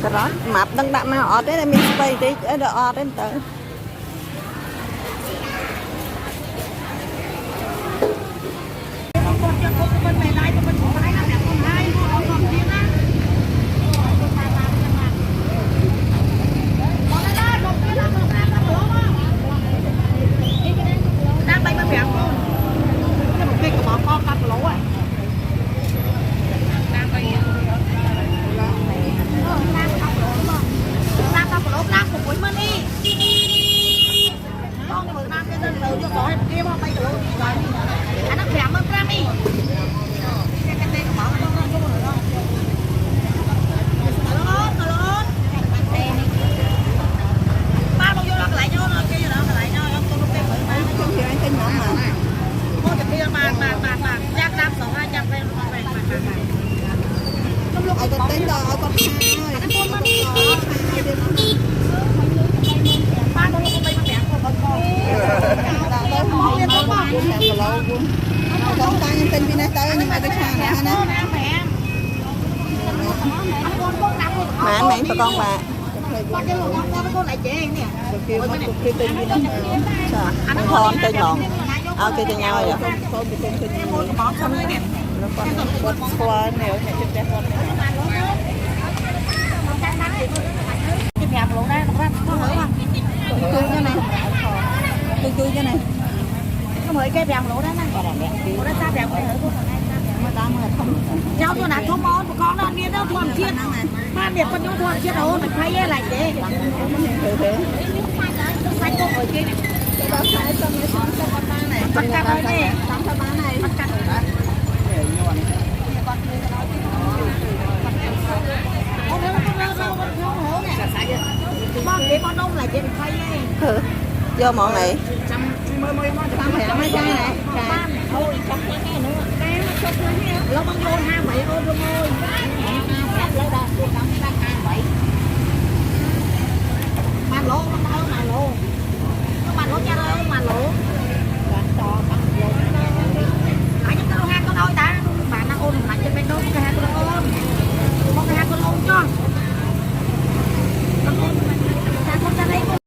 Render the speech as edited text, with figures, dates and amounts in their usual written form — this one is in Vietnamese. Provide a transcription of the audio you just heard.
cà rốt mập đang đậm mà ọt đấy là mình bay đi ở đó ọt đến tới mà anh mẹ con bà anh thon tên lòn kia tên nhau rồi chui cái này có 10 cây bèo lỗ đó nè nó sao bèo cái nữa cháu tôi đã không món con nó đi đâu thuần chiết ba biệt con chú thuần chiết đâu mình thấy lại thế xanh có 10 cây này bắt cắt đây nè bắt cắt con đông là trên khay ấy vô mọi người mấy cái này thôi trong cái nữa lâu bằng vô 2 7 ôm luôn ơi lấy ra 2 7